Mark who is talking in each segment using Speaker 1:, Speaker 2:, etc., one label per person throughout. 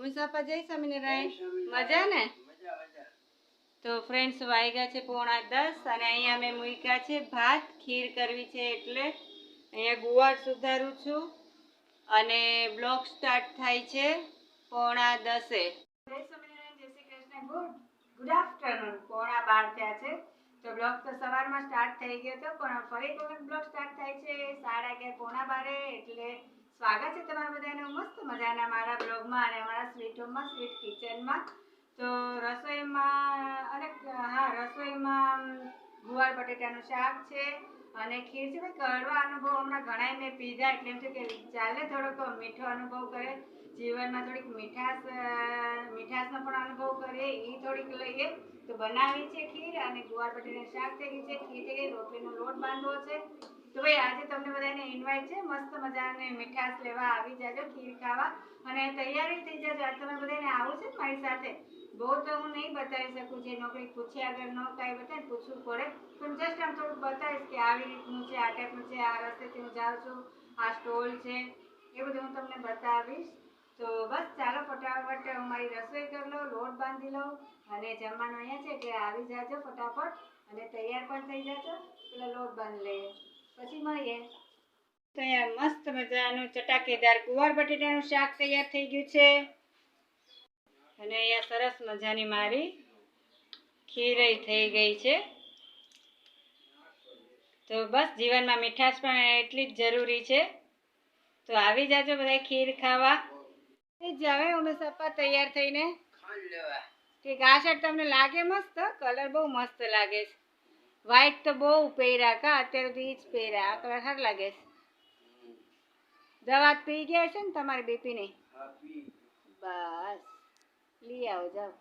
Speaker 1: ઉમિસાપા જય સ્વામિનારાયણ મજા ને તો ફ્રેન્ડ્સ વાગ્યા છે 9:45 અને અહીંયા મેં મૂક્યા છે ભાત ખીર કરવી છે એટલે અહીંયા ગુવાર સુધારું છું અને બ્લોગ સ્ટાર્ટ થાય છે 9:45 જય સ્વામિનારાયણ જય શ્રી કૃષ્ણ ગુડ આફ્ટરનૂન 11:15 થયા છે તો બ્લોગ તો સવારમાં સ્ટાર્ટ થઈ ગયો હતો પણ ફરી એક વખત બ્લોગ સ્ટાર્ટ થાય છે 11:30 9:15 એટલે સ્વાગત છે તમારા બધાનું મસ્ત મજાના મારા બ્લોગમાં અને અમારા સ્વીટ હોમમાં સ્વીટ કિચનમાં તો રસોઈમાં ગુવાર બટેટાનું શાક છે અને ખીર છે ભાઈ કડવા અનુભવ હમણાં ઘણાય મેં પીધા એટલે એમ છે કે ચાલે થોડોક મીઠો અનુભવ કરે જીવનમાં થોડીક મીઠાશનો પણ અનુભવ કરીએ એ થોડીક લઈએ તો બનાવી છે ખીર અને ગુવાર બટેટાનું શાક થઈ ગયું છે ખીર થઈ ગઈ રોટલીનો લોટ બાંધવો છે તો ભાઈ આજે તમને બધાને ઇન્વાઇટ છે મસ્ત મજાની મીઠાશ લેવા આવી જાજો ખીર ખાવા અને તૈયારી થઈ જાજો આજે તમે બધાને આવું છે મારી સાથે બહુ તો હું નહીં બતાવી શકું જે નોકરી પૂછ્યા આગળ ન કાંઈ બતાવે પૂછવું પડે પણ જસ્ટ આમ થોડુંક બતાવીશ કે આવી રીતનું છે આ ટાઈપનું છે આ રસ્તેથી હું જાઉં છું આ સ્ટોલ છે એ બધું હું તમને બતાવીશ તો બસ ચાલો ફટાફટ હું મારી રસોઈ કરી લઉં લોટ બાંધી લઉં અને જમવાનું અહીંયા છે એટલે આવી જાજો ફટાફટ અને તૈયાર પણ થઈ જાજો પેલા લોટ બાંધી લઈએ પછી મળીએ તો અહીંયા મસ્ત મજાનું ચટાકેદાર ગુવાર બટેટાનું શાક તૈયાર થઈ ગયું છે અને અહીંયા સરસ મજાની મારી ખીરઈ થઈ ગઈ છે તો બસ જીવનમાં મીઠાશ પણ એટલી જ જરૂરી છે તો આવી જાજો બધા ખીર ખાવા જાવે ઉમેશપ્પા તૈયાર થઈને ઠીક આ શર્ટ તમને લાગે મસ્ત કલર બહુ મસ્ત લાગે છે વ્હાઈટ તો બહુ પહેર્યા કા અત્યારે તો એ જ પહેર્યા આ કલર સારું લાગે છે દવા પી ગયા છે ને તમારી બીપીની બસ લઈ આવો જાઓ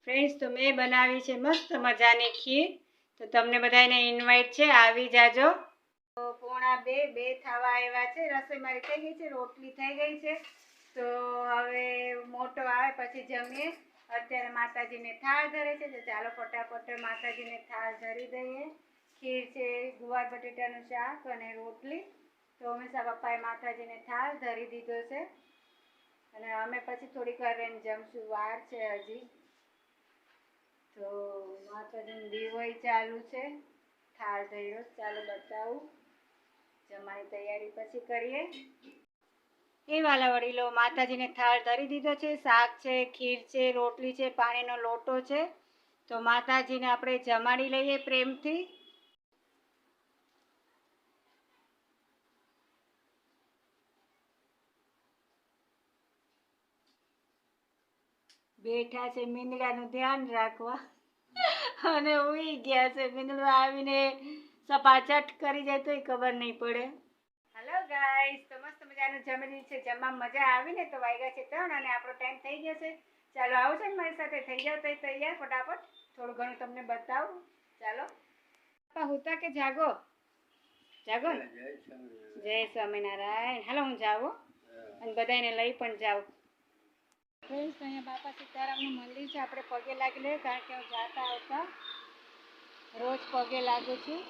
Speaker 1: ફ્રેન્ડ્સ તો મેં બનાવી છે મસ્ત મજાની ખીર તો તમને બધાને ઇન્વાઇટ છે આવી જાજો તો 1:45 થવા આવ્યા છે રસોઈ મારી થઈ ગઈ છે રોટલી થઈ ગઈ છે તો હવે મોટો આવે પછી જમીએ અત્યારે માતાજીને થાળ ધરે છે તો ચાલો ફટાફટ માતાજીને થાળ ધરી દઈએ ખીર છે ગુવાર બટેટાનું શાક અને રોટલી તો હંમેશા પપ્પાએ માતાજીને થાળ ધરી દીધો છે અને અમે પછી થોડીક વાર રહીને જમશું વાર છે હજી તો માતાજીનો દીવોય ચાલુ છે થાળ ધર્યો ચાલો બતાવું જમવાની તૈયારી પછી કરીએ એ વાલા વડીલો માતાજીને થાળ ધરી દીધો છે શાક છે ખીર છે રોટલી છે પાણીનો લોટો છે તો માતાજીને આપણે જમાડી લઈએ પ્રેમથી બેઠા છે મીંદડાનું ધ્યાન રાખવા અને ઉઈ ગયા છે મીંદડું આવીને સપાચટ કરી જાય તોય ખબર નહીં પડે હેલો ગાઈસ તો મસ્ત મજાનું જમી છે જમવા મજા આવીને તો વાગ્યા છે 3 અને આપણો ટાઈમ થઈ ગયો છે ચાલો આવો છે ને મારી સાથે થઈ જાવ તો તૈયાર ફટાફટ થોડું ઘણું તમને બતાવું ચાલો હુતા કે જાગો જાગો ને જય સ્વામિનારાયણ હાલો હું જાઉં અને બધાને લઈ પણ જાઉં ફ્રેન્ડ્સ અહીંયા બાપા સીતારામનું મંદિર છે આપણે પગે લાગી લઈએ કારણ કે હું જાતા આવતા રોજ પગે લાગું છું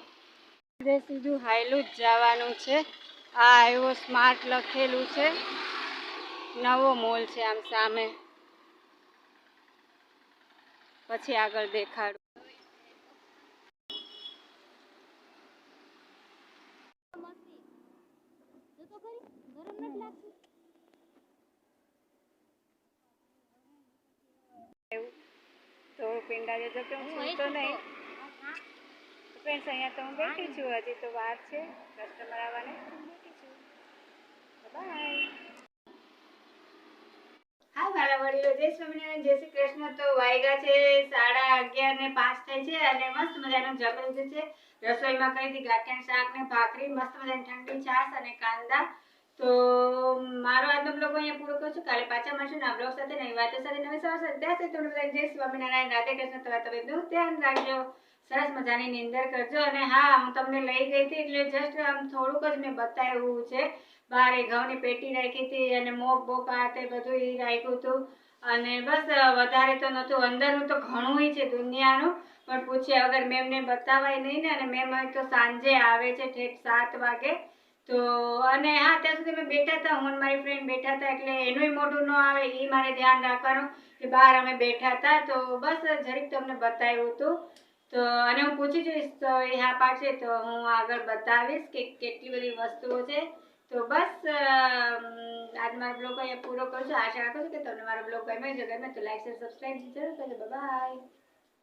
Speaker 1: સીધું હાઈલું જ જવાનું છે આ એવો સ્માર્ટ લખેલું છે નવો મોલ છે આમ સામે પછી આગળ દેખાડું તો પિંડા જો કે હું તો નહીં ફ્રેન્ડ્સ અહીંયા તો હું બેઠી છું હજી તો વાર છે કસ્ટમર આવવાને બેઠી છું બાય હા મારા વડીલો જય સ્વામિનારાયણ જય શ્રી કૃષ્ણ તો વાગ્યા છે 11:30 થાય છે અને મસ્ત મજાનું જમી લીધું છે રસોઈમાં કરી હતી ગાંઠિયાનું શાક ને ભાખરી મસ્ત મજાની ઠંડી છાશ અને કાંદા તો મારો આજનો બ્લોગ અહીંયા પૂરો કરું છું કાલે પાછા મળશું ના બ્લોગ સાથે નવી વાતો સાથે નવી સવાર સાથે ત્યાં સુધી તમને બધા જય સ્વામિનારાયણ રાધે કૃષ્ણ તમારા તબિયતનું ધ્યાન રાખજો સરસ મજાની નિંદર કરજો અને હા હું તમને લઈ ગઈ હતી એટલે જસ્ટ આમ થોડુંક જ મેં બતાવ્યું છે બહાર ઘઉંની પેટી રાખી હતી અને મોગ બોક આ તે બધું એ રાખ્યું હતું અને બસ વધારે તો નહોતું અંદરનું તો ઘણું છે દુનિયાનું પણ પૂછ્યા વગર મેમને બતાવાય નહીં ને અને મેમ તો સાંજે આવે છે ઠેઠ 7 વાગે તો અને હા ત્યાં સુધી અમે બેઠા હતા, હું અને મારી ફ્રેન્ડ બેઠા હતા, એટલે એનુંય મોઢું ન આવે એ મારે ધ્યાન રાખવાનું કે બહાર અમે બેઠા હતા. તો બસ જરીક તમને બતાવ્યું હતું. તો અને હું પૂછી જોઈશ તો એ હા પાડશે તો હું આગળ બતાવીશ કે કેટલી બધી વસ્તુઓ છે. તો બસ આજ મારો બ્લોગ અહીંયા પૂરો કરું છું. આશા રાખું છું કે તમને મારો બ્લોગ ગમે. જો ગમે તો લાઈક શેર સબસ્ક્રાઈબ જરૂર કરજો. બાય.